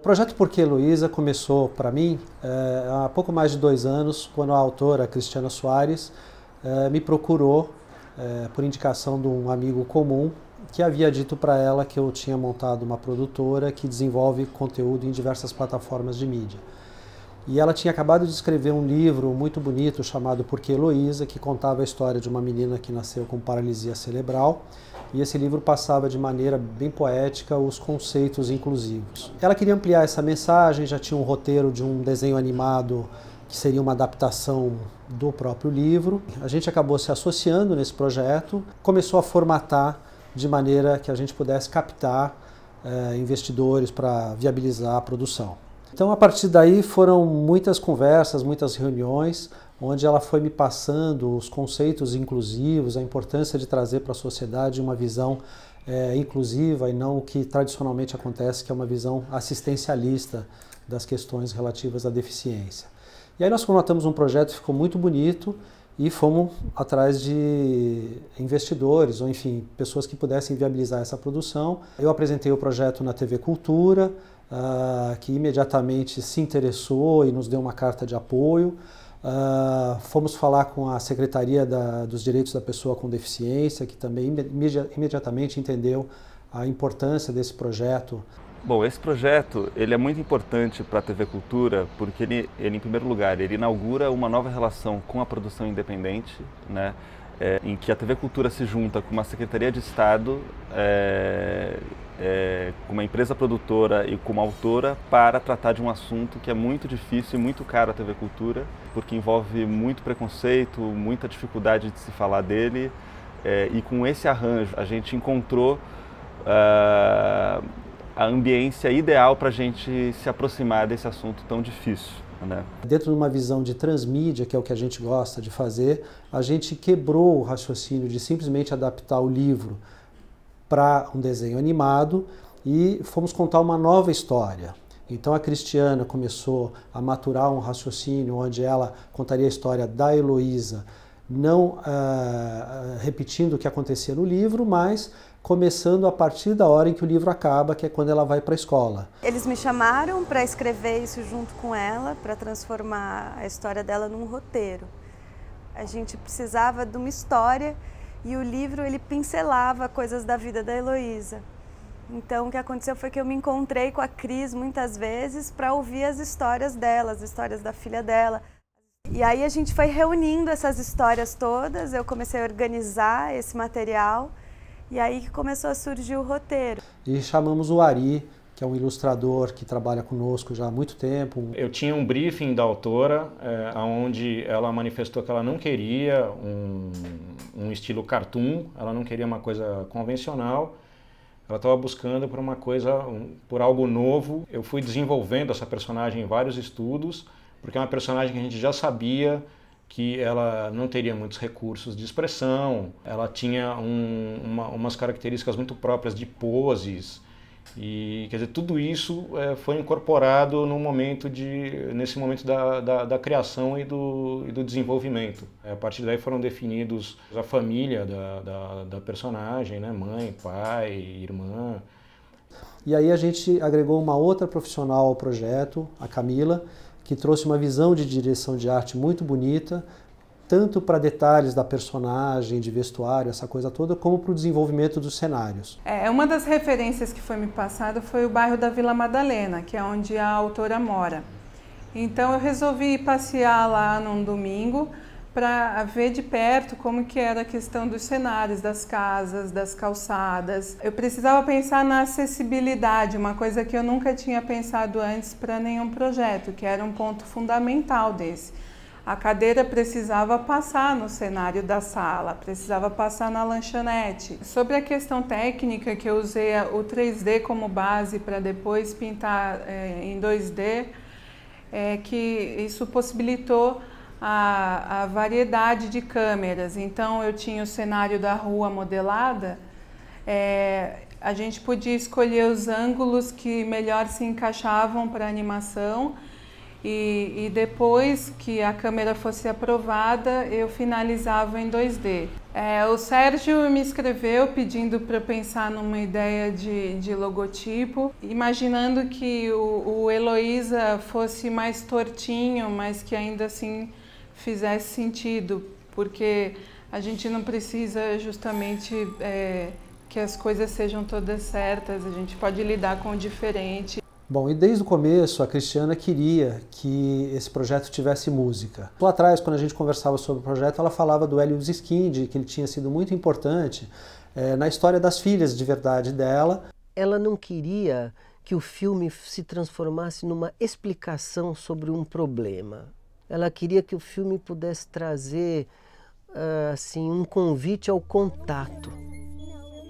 O projeto Por que Heloísa começou para mim há pouco mais de 2 anos, quando a autora Cristiana Soares me procurou por indicação de um amigo comum que havia dito para ela que eu tinha montado uma produtora que desenvolve conteúdo em diversas plataformas de mídia. E ela tinha acabado de escrever um livro muito bonito chamado Por que Heloísa, que contava a história de uma menina que nasceu com paralisia cerebral. E esse livro passava de maneira bem poética os conceitos inclusivos. Ela queria ampliar essa mensagem, já tinha um roteiro de um desenho animado que seria uma adaptação do próprio livro. A gente acabou se associando nesse projeto, começou a formatar de maneira que a gente pudesse captar investidores para viabilizar a produção. Então, a partir daí, foram muitas conversas, muitas reuniões, onde ela foi me passando os conceitos inclusivos, a importância de trazer para a sociedade uma visão inclusiva e não o que tradicionalmente acontece, que é uma visão assistencialista das questões relativas à deficiência. E aí nós formatamos um projeto que ficou muito bonito e fomos atrás de investidores, ou enfim, pessoas que pudessem viabilizar essa produção. Eu apresentei o projeto na TV Cultura, que imediatamente se interessou e nos deu uma carta de apoio. Fomos falar com a Secretaria dos Direitos da Pessoa com Deficiência, que também imediatamente entendeu a importância desse projeto. Bom, esse projeto ele é muito importante para a TV Cultura porque ele, em primeiro lugar, ele inaugura uma nova relação com a produção independente, né? Em que a TV Cultura se junta com uma Secretaria de Estado, com uma empresa produtora e com uma autora para tratar de um assunto que é muito difícil e muito caro à TV Cultura, porque envolve muito preconceito, muita dificuldade de se falar dele, e com esse arranjo a gente encontrou a ambiência ideal para a gente se aproximar desse assunto tão difícil, né? Dentro de uma visão de transmídia, que é o que a gente gosta de fazer, a gente quebrou o raciocínio de simplesmente adaptar o livro para um desenho animado e fomos contar uma nova história. Então a Cristiana começou a maturar um raciocínio onde ela contaria a história da Heloísa, não repetindo o que acontecia no livro, mas começando a partir da hora em que o livro acaba, que é quando ela vai para a escola. Eles me chamaram para escrever isso junto com ela, para transformar a história dela num roteiro. A gente precisava de uma história e o livro ele pincelava coisas da vida da Heloísa. Então o que aconteceu foi que eu me encontrei com a Cris muitas vezes para ouvir as histórias dela, as histórias da filha dela. E aí a gente foi reunindo essas histórias todas, eu comecei a organizar esse material e aí que começou a surgir o roteiro. E chamamos o Ari, que é um ilustrador que trabalha conosco já há muito tempo. Eu tinha um briefing da autora, onde ela manifestou que ela não queria um estilo cartoon, ela não queria uma coisa convencional, ela estava buscando por uma coisa, por algo novo. Eu fui desenvolvendo essa personagem em vários estudos, porque é uma personagem que a gente já sabia que ela não teria muitos recursos de expressão, ela tinha umas características muito próprias de poses, e quer dizer, tudo isso foi incorporado nesse momento da criação e do desenvolvimento. A partir daí foram definidos a família da personagem, né? Mãe, pai, irmã. E aí a gente agregou uma outra profissional ao projeto, a Camila, que trouxe uma visão de direção de arte muito bonita, tanto para detalhes da personagem, de vestuário, essa coisa toda, como para o desenvolvimento dos cenários. Uma das referências que foi me passada foi o bairro da Vila Madalena, que é onde a autora mora. Então eu resolvi passear lá num domingo para ver de perto como que era a questão dos cenários, das casas, das calçadas. Eu precisava pensar na acessibilidade, uma coisa que eu nunca tinha pensado antes para nenhum projeto, que era um ponto fundamental desse. A cadeira precisava passar no cenário da sala, precisava passar na lanchonete. Sobre a questão técnica, que eu usei o 3D como base para depois pintar em 2D, que isso possibilitou a variedade de câmeras. Então eu tinha o cenário da rua modelada, a gente podia escolher os ângulos que melhor se encaixavam para a animação e depois que a câmera fosse aprovada eu finalizava em 2D. O Sérgio me escreveu pedindo para eu pensar numa ideia de logotipo, imaginando que o Heloísa fosse mais tortinho, mas que ainda assim fizesse sentido, porque a gente não precisa justamente que as coisas sejam todas certas, a gente pode lidar com o diferente. Bom, e desde o começo a Cristiana queria que esse projeto tivesse música. Lá atrás, quando a gente conversava sobre o projeto, ela falava do Hélio Ziskin, que ele tinha sido muito importante na história das filhas de verdade dela. Ela não queria que o filme se transformasse numa explicação sobre um problema. Ela queria que o filme pudesse trazer assim, um convite ao contato.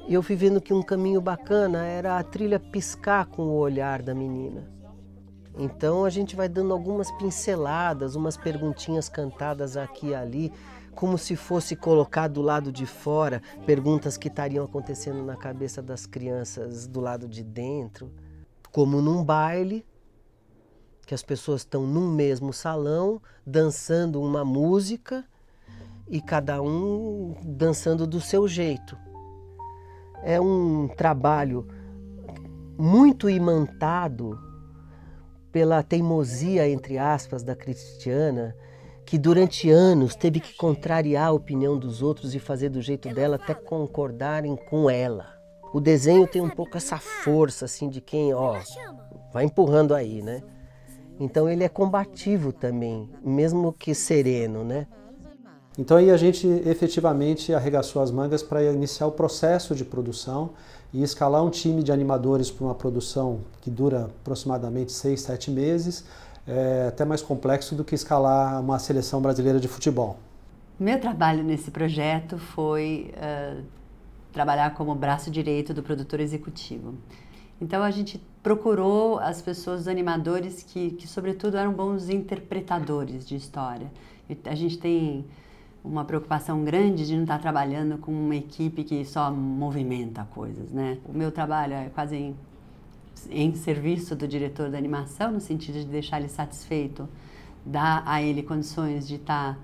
E eu fui vendo que um caminho bacana era a trilha piscar com o olhar da menina. Então a gente vai dando algumas pinceladas, umas perguntinhas cantadas aqui e ali, como se fosse colocar do lado de fora perguntas que estariam acontecendo na cabeça das crianças do lado de dentro. Como num baile, que as pessoas estão num mesmo salão, dançando uma música e cada um dançando do seu jeito. É um trabalho muito imantado pela teimosia, entre aspas, da Cristiana, que durante anos teve que contrariar a opinião dos outros e fazer do jeito dela até concordarem com ela. O desenho tem um pouco essa força, assim, de quem, vai empurrando aí, né? Então ele é combativo também, mesmo que sereno, né? Então aí a gente efetivamente arregaçou as mangas para iniciar o processo de produção e escalar um time de animadores para uma produção que dura aproximadamente 6, 7 meses, até mais complexo do que escalar uma seleção brasileira de futebol. Meu trabalho nesse projeto foi trabalhar como braço direito do produtor executivo. Então a gente procurou as pessoas, os animadores que sobretudo eram bons interpretadores de história. A gente tem uma preocupação grande de não estar trabalhando com uma equipe que só movimenta coisas, né? O meu trabalho é quase em serviço do diretor da animação, no sentido de deixar ele satisfeito, dar a ele condições de estar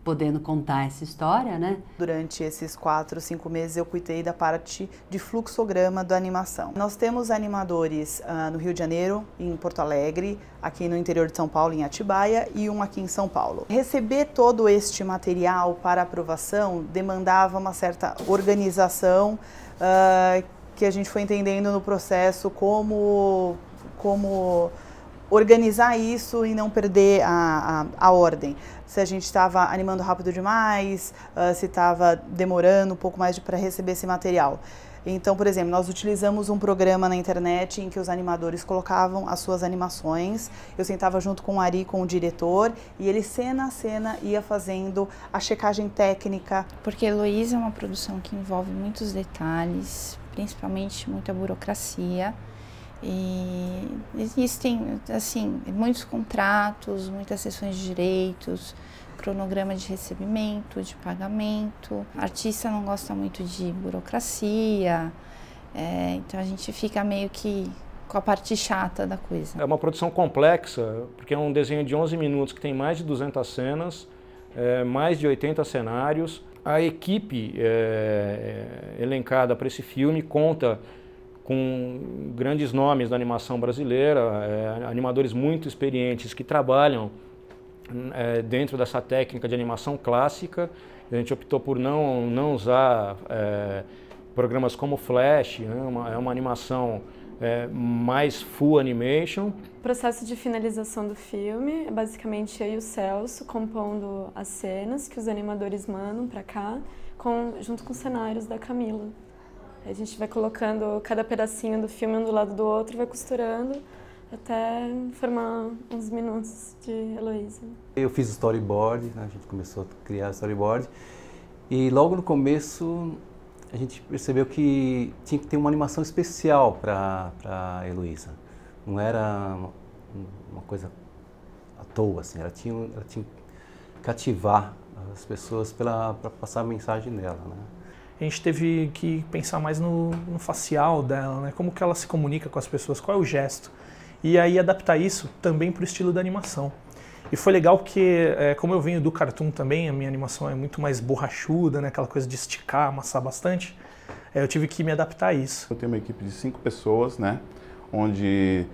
podendo contar essa história, né? Durante esses 4, 5 meses eu cuidei da parte de fluxograma da animação. Nós temos animadores no Rio de Janeiro, em Porto Alegre, aqui no interior de São Paulo, em Atibaia, e um aqui em São Paulo. Receber todo este material para aprovação demandava uma certa organização que a gente foi entendendo no processo como organizar isso e não perder a ordem. Se a gente estava animando rápido demais, se estava demorando um pouco mais para receber esse material. Então, por exemplo, nós utilizamos um programa na internet em que os animadores colocavam as suas animações. Eu sentava junto com o Ari, com o diretor, e ele cena a cena ia fazendo a checagem técnica. Porque Heloísa é uma produção que envolve muitos detalhes, principalmente muita burocracia. E existem, assim, muitos contratos, muitas sessões de direitos, cronograma de recebimento, de pagamento. O artista não gosta muito de burocracia, então a gente fica meio que com a parte chata da coisa. É uma produção complexa, porque é um desenho de 11 minutos que tem mais de 200 cenas, mais de 80 cenários. A equipe elencada para esse filme conta com grandes nomes da animação brasileira, animadores muito experientes que trabalham dentro dessa técnica de animação clássica. A gente optou por não usar programas como Flash, né? É uma animação mais full animation. O processo de finalização do filme é basicamente eu e o Celso compondo as cenas que os animadores mandam para cá, junto com os cenários da Camila. A gente vai colocando cada pedacinho do filme um do lado do outro, vai costurando até formar uns minutos de Heloísa. Eu fiz o storyboard, né? A gente começou a criar o storyboard e logo no começo a gente percebeu que tinha que ter uma animação especial para a Heloísa. Não era uma coisa à toa, assim, ela tinha que cativar as pessoas para passar a mensagem dela, né? A gente teve que pensar mais no facial dela, né? Como que ela se comunica com as pessoas, qual é o gesto. E aí adaptar isso também para o estilo da animação. E foi legal porque, como eu venho do cartoon também, a minha animação é muito mais borrachuda, né? Aquela coisa de esticar, amassar bastante. Eu tive que me adaptar a isso. Eu tenho uma equipe de 5 pessoas, né? Onde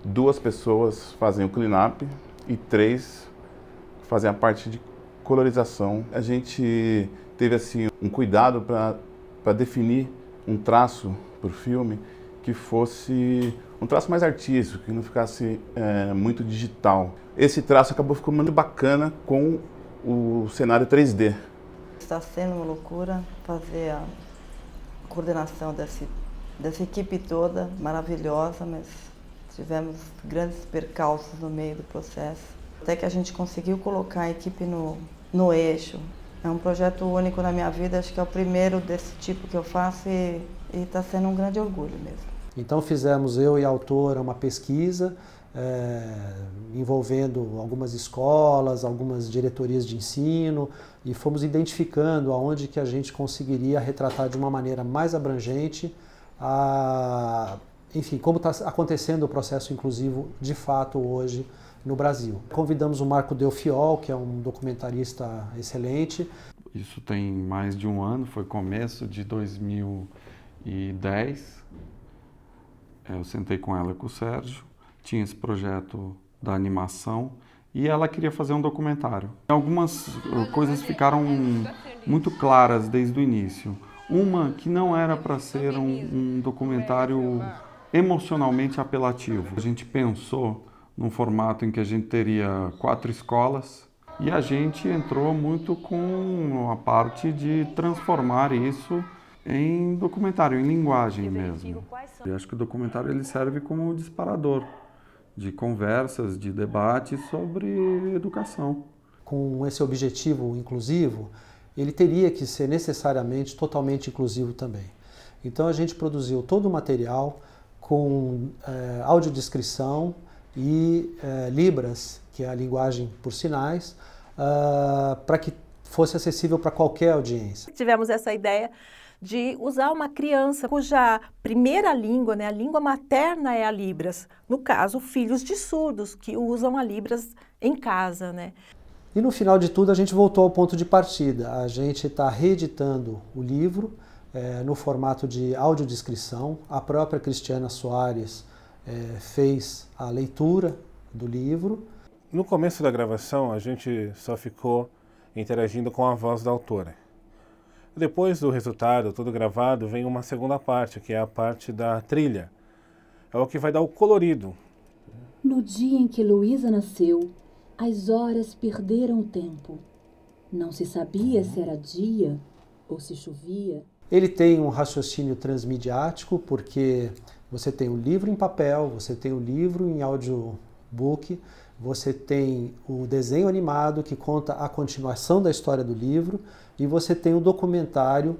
2 pessoas fazem o clean-up e 3 fazem a parte de colorização. A gente teve assim um cuidado para definir um traço para o filme que fosse um traço mais artístico, que não ficasse muito digital. Esse traço acabou ficando muito bacana com o cenário 3D. Está sendo uma loucura fazer a coordenação dessa equipe toda, maravilhosa, mas tivemos grandes percalços no meio do processo. Até que a gente conseguiu colocar a equipe no eixo. É um projeto único na minha vida, acho que é o primeiro desse tipo que eu faço e está sendo um grande orgulho mesmo. Então fizemos, eu e a autora, uma pesquisa envolvendo algumas escolas, algumas diretorias de ensino e fomos identificando aonde que a gente conseguiria retratar de uma maneira mais abrangente enfim, como está acontecendo o processo inclusivo de fato hoje no Brasil. Convidamos o Marco Delfiol, que é um documentarista excelente. Isso tem mais de um ano, foi começo de 2010. Eu sentei com ela e com o Sérgio, tinha esse projeto da animação e ela queria fazer um documentário. Algumas coisas ficaram muito claras desde o início. Uma que não era para ser um documentário emocionalmente apelativo. A gente pensou num formato em que a gente teria 4 escolas e a gente entrou muito com a parte de transformar isso em documentário, em linguagem mesmo. Eu acho que o documentário ele serve como disparador de conversas, de debates sobre educação. Com esse objetivo inclusivo, ele teria que ser necessariamente totalmente inclusivo também. Então a gente produziu todo o material com audiodescrição e Libras, que é a linguagem por sinais, para que fosse acessível para qualquer audiência. Tivemos essa ideia de usar uma criança cuja primeira língua, né, a língua materna é a Libras. No caso, filhos de surdos que usam a Libras em casa, né? E no final de tudo a gente voltou ao ponto de partida. A gente está reeditando o livro no formato de audiodescrição. A própria Cristiana Soares fez a leitura do livro. No começo da gravação a gente só ficou interagindo com a voz da autora. Depois do resultado todo gravado vem uma segunda parte, que é a parte da trilha. É o que vai dar o colorido. No dia em que Heloísa nasceu, as horas perderam o tempo. Não se sabia se era dia ou se chovia. Ele tem um raciocínio transmediático, porque você tem o livro em papel, você tem o livro em audiobook, você tem o desenho animado que conta a continuação da história do livro e você tem o documentário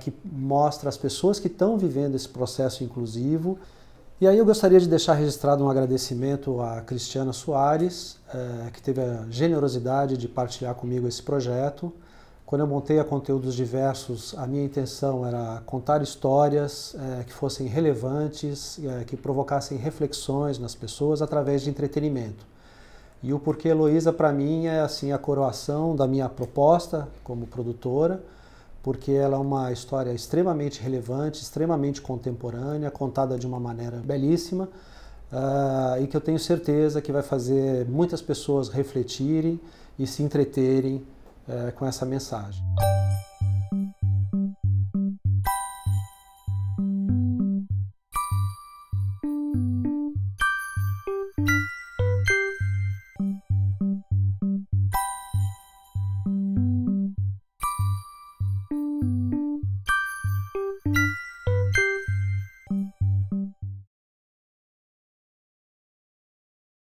que mostra as pessoas que estão vivendo esse processo inclusivo. E aí eu gostaria de deixar registrado um agradecimento à Cristiana Soares, que teve a generosidade de partilhar comigo esse projeto. Quando eu montei a Conteúdos Diversos, a minha intenção era contar histórias que fossem relevantes, que provocassem reflexões nas pessoas através de entretenimento. E o Porquê Heloísa, para mim, é assim, a coroação da minha proposta como produtora, porque ela é uma história extremamente relevante, extremamente contemporânea, contada de uma maneira belíssima, e que eu tenho certeza que vai fazer muitas pessoas refletirem e se entreterem com essa mensagem.